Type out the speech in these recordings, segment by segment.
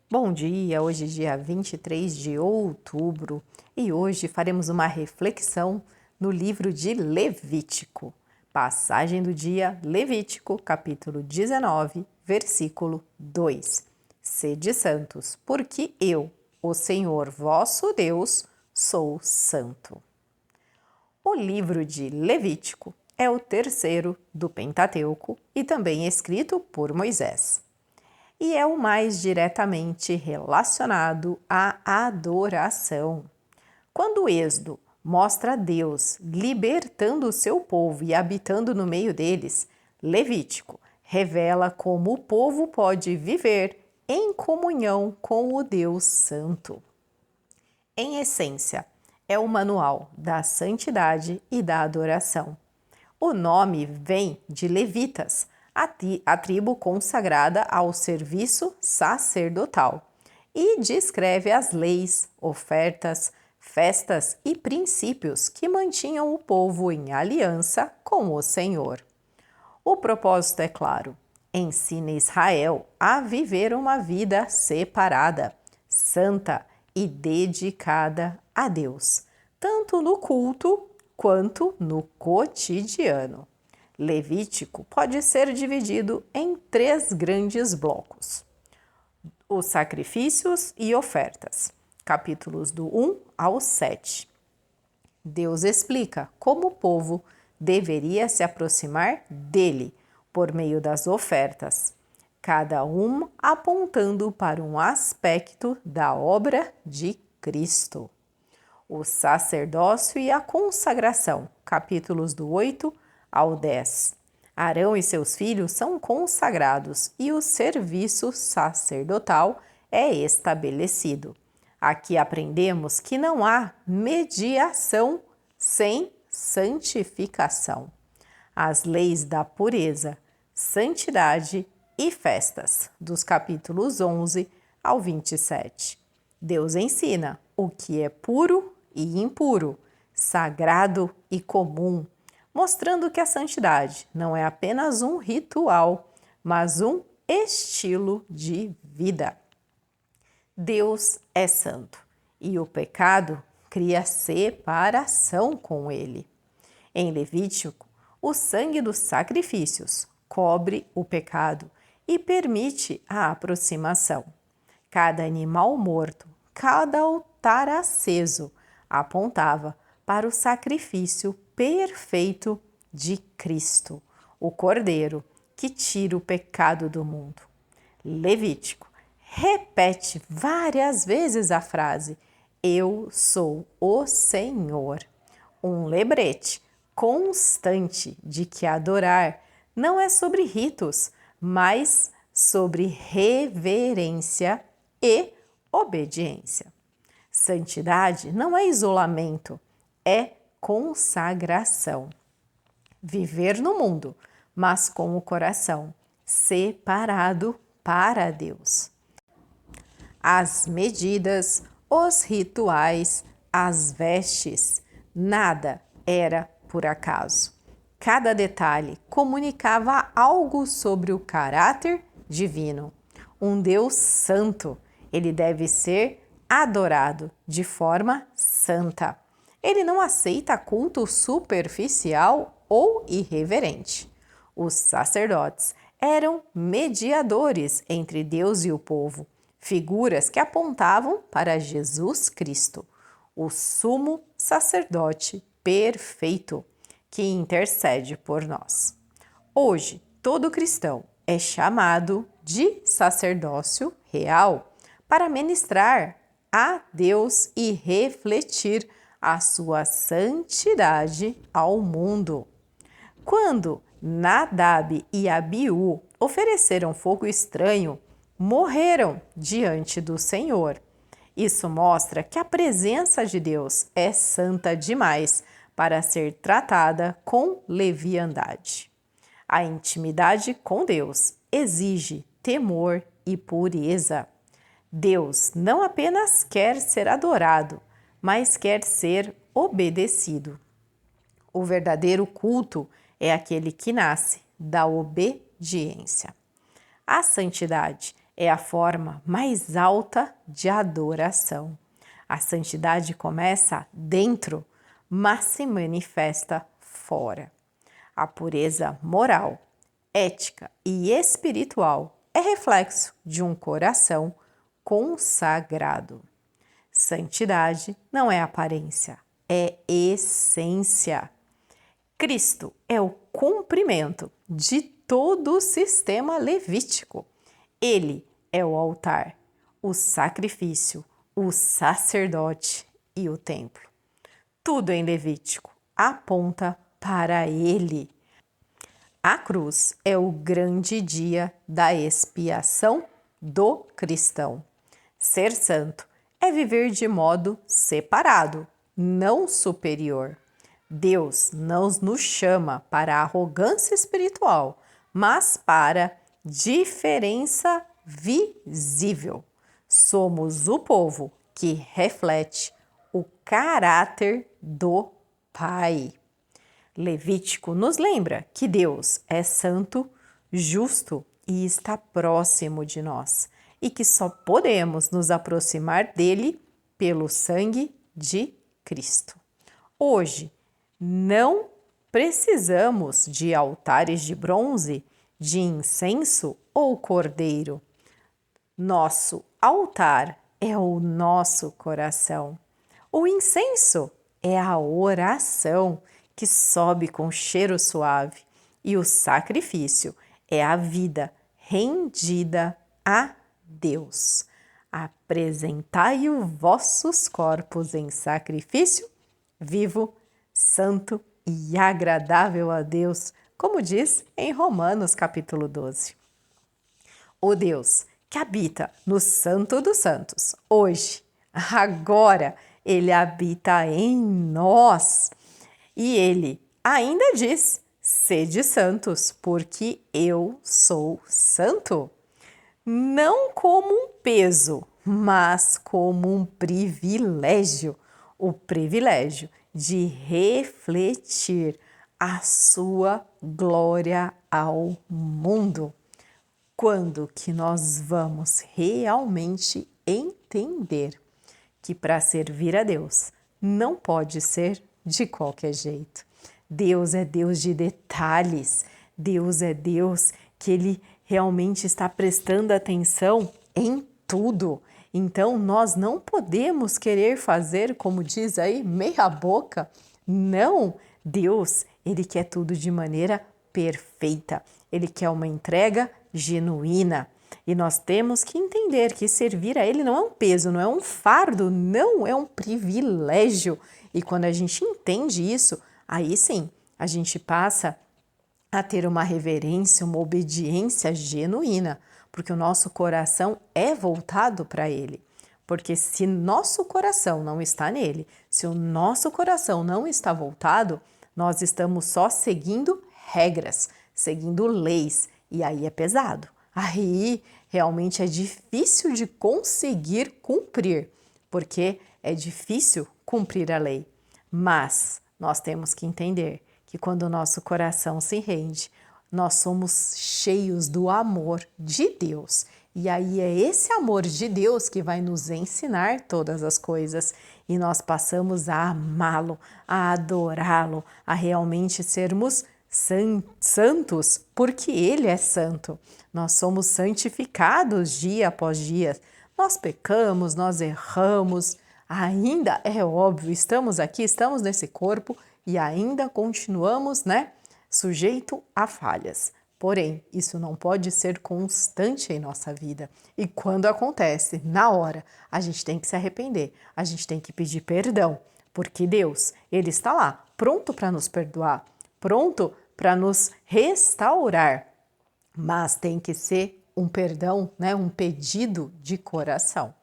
Bom dia, hoje é dia 23 de outubro e hoje faremos uma reflexão no livro de Levítico. Passagem do dia, Levítico, capítulo 19, versículo 2. Sede santos, porque eu, o Senhor vosso Deus, sou santo. O livro de Levítico é o terceiro do Pentateuco e também escrito por Moisés. E é o mais diretamente relacionado à adoração. Quando o Êxodo mostra Deus libertando o seu povo e habitando no meio deles, Levítico revela como o povo pode viver em comunhão com o Deus Santo. Em essência, é o manual da santidade e da adoração. O nome vem de levitas, a tribo consagrada ao serviço sacerdotal, e descreve as leis, ofertas, festas e princípios que mantinham o povo em aliança com o Senhor. O propósito é claro: ensina Israel a viver uma vida separada, santa e dedicada a Deus, tanto no culto quanto no cotidiano. Levítico pode ser dividido em 3 grandes blocos: os sacrifícios e ofertas, capítulos do 1 ao 7. Deus explica como o povo deveria se aproximar dele por meio das ofertas, cada uma apontando para um aspecto da obra de Cristo. O sacerdócio e a consagração, capítulos do 8 ao 10. Arão e seus filhos são consagrados e o serviço sacerdotal é estabelecido. Aqui aprendemos que não há mediação sem santificação. As leis da pureza, santidade e festas, dos capítulos 11 ao 27. Deus ensina o que é puro e impuro, sagrado e comum, mostrando que a santidade não é apenas um ritual, mas um estilo de vida. Deus é santo e o pecado cria separação com ele. Em Levítico, o sangue dos sacrifícios cobre o pecado e permite a aproximação. Cada animal morto, cada altar aceso apontava para o sacrifício perfeito de Cristo, o Cordeiro que tira o pecado do mundo. Levítico repete várias vezes a frase: Eu sou o Senhor. Um lembrete constante de que adorar não é sobre ritos, mas sobre reverência e obediência. Santidade não é isolamento, é consagração. Viver no mundo, mas com o coração separado para Deus. As medidas, os rituais, as vestes, nada era por acaso. Cada detalhe comunicava algo sobre o caráter divino. Um Deus santo, ele deve ser adorado de forma santa. Ele não aceita culto superficial ou irreverente. Os sacerdotes eram mediadores entre Deus e o povo, figuras que apontavam para Jesus Cristo, o sumo sacerdote perfeito, que intercede por nós. Hoje, todo cristão é chamado de sacerdócio real para ministrar a Deus e refletir a sua santidade ao mundo. Quando Nadab e Abiú ofereceram fogo estranho, morreram diante do Senhor. Isso mostra que a presença de Deus é santa demais para ser tratada com leviandade. A intimidade com Deus exige temor e pureza. Deus não apenas quer ser adorado, mas quer ser obedecido. O verdadeiro culto é aquele que nasce da obediência. A santidade É a forma mais alta de adoração. A santidade começa dentro, mas se manifesta fora. A pureza moral, ética e espiritual é reflexo de um coração consagrado. Santidade não é aparência, é essência. Cristo é o cumprimento de todo o sistema levítico. Ele é o altar, o sacrifício, o sacerdote e o templo. Tudo em Levítico aponta para ele. A cruz é o grande dia da expiação do cristão. Ser santo é viver de modo separado, não superior. Deus não nos chama para a arrogância espiritual, mas para diferença visível. Somos o povo que reflete o caráter do Pai. Levítico nos lembra que Deus é santo, justo e está próximo de nós, e que só podemos nos aproximar dele pelo sangue de Cristo. Hoje, não precisamos de altares de bronze, de incenso ou cordeiro. Nosso altar é o nosso coração. O incenso é a oração que sobe com cheiro suave, e o sacrifício é a vida rendida a Deus. Apresentai os vossos corpos em sacrifício vivo, santo e agradável a Deus, como diz em Romanos capítulo 12. O Deus que habita no Santo dos Santos, hoje, agora, ele habita em nós. E ele ainda diz: sede santos, porque eu sou santo. Não como um peso, mas como um privilégio. O privilégio de refletir a sua glória ao mundo. Quando que nós vamos realmente entender que para servir a Deus não pode ser de qualquer jeito. Deus é Deus de detalhes. Deus é Deus que Ele realmente está prestando atenção em tudo. Então, nós não podemos querer fazer, como diz aí, meia boca. Não, Deus, Ele quer tudo de maneira perfeita. Ele quer uma entrega genuína. E nós temos que entender que servir a Ele não é um peso, não é um fardo, não é um privilégio. E quando a gente entende isso, aí sim, a gente passa a ter uma reverência, uma obediência genuína, porque o nosso coração é voltado para Ele. Porque se nosso coração não está nele, se o nosso coração não está voltado, nós estamos só seguindo regras, seguindo leis, e aí é pesado. Aí realmente é difícil de conseguir cumprir, porque é difícil cumprir a lei. Mas nós temos que entender que quando o nosso coração se rende, nós somos cheios do amor de Deus. E aí é esse amor de Deus que vai nos ensinar todas as coisas. E nós passamos a amá-lo, a adorá-lo, a realmente sermos santos, porque Ele é santo. Nós somos santificados dia após dia. Nós pecamos, nós erramos. Ainda é óbvio, estamos aqui, estamos nesse corpo e ainda continuamos, sujeito a falhas. Porém, isso não pode ser constante em nossa vida. E quando acontece, na hora, a gente tem que se arrepender, a gente tem que pedir perdão, porque Deus, Ele está lá, pronto para nos perdoar, pronto para nos restaurar. Mas tem que ser um perdão, um pedido de coração.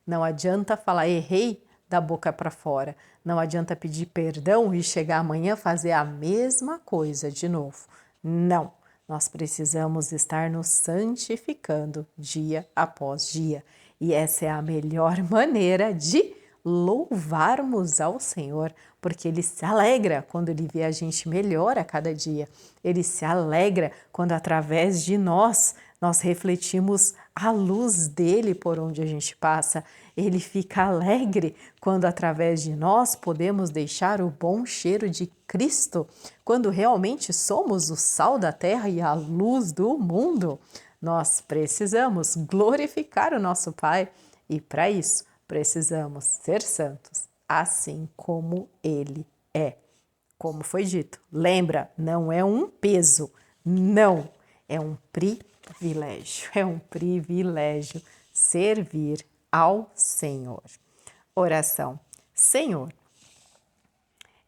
Não adianta falar errei da boca para fora. Não adianta pedir perdão e chegar amanhã fazer a mesma coisa de novo. Não, nós precisamos estar nos santificando dia após dia. E essa é a melhor maneira de louvarmos ao Senhor, porque Ele se alegra quando Ele vê a gente melhor a cada dia. Ele se alegra quando através de nós, nós refletimos a luz dele por onde a gente passa. Ele fica alegre quando, através de nós, podemos deixar o bom cheiro de Cristo, quando realmente somos o sal da terra e a luz do mundo. Nós precisamos glorificar o nosso Pai e, para isso, precisamos ser santos, assim como Ele é. Como foi dito, lembra, não é um peso, não, é um privilégio servir ao Senhor. Oração. Senhor,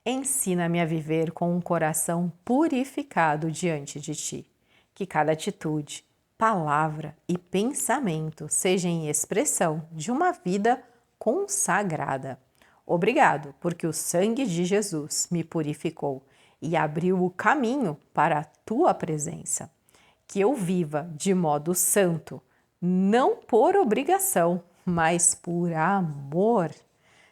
ensina-me a viver com um coração purificado diante de Ti, que cada atitude, palavra e pensamento seja em expressão de uma vida consagrada. Obrigado, porque o sangue de Jesus me purificou e abriu o caminho para a Tua presença. Que eu viva de modo santo, não por obrigação, mas por amor.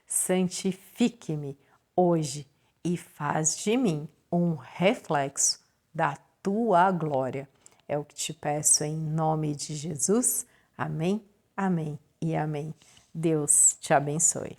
Santifique-me hoje e faz de mim um reflexo da Tua glória. É o que te peço em nome de Jesus. Amém, amém e amém. Deus te abençoe.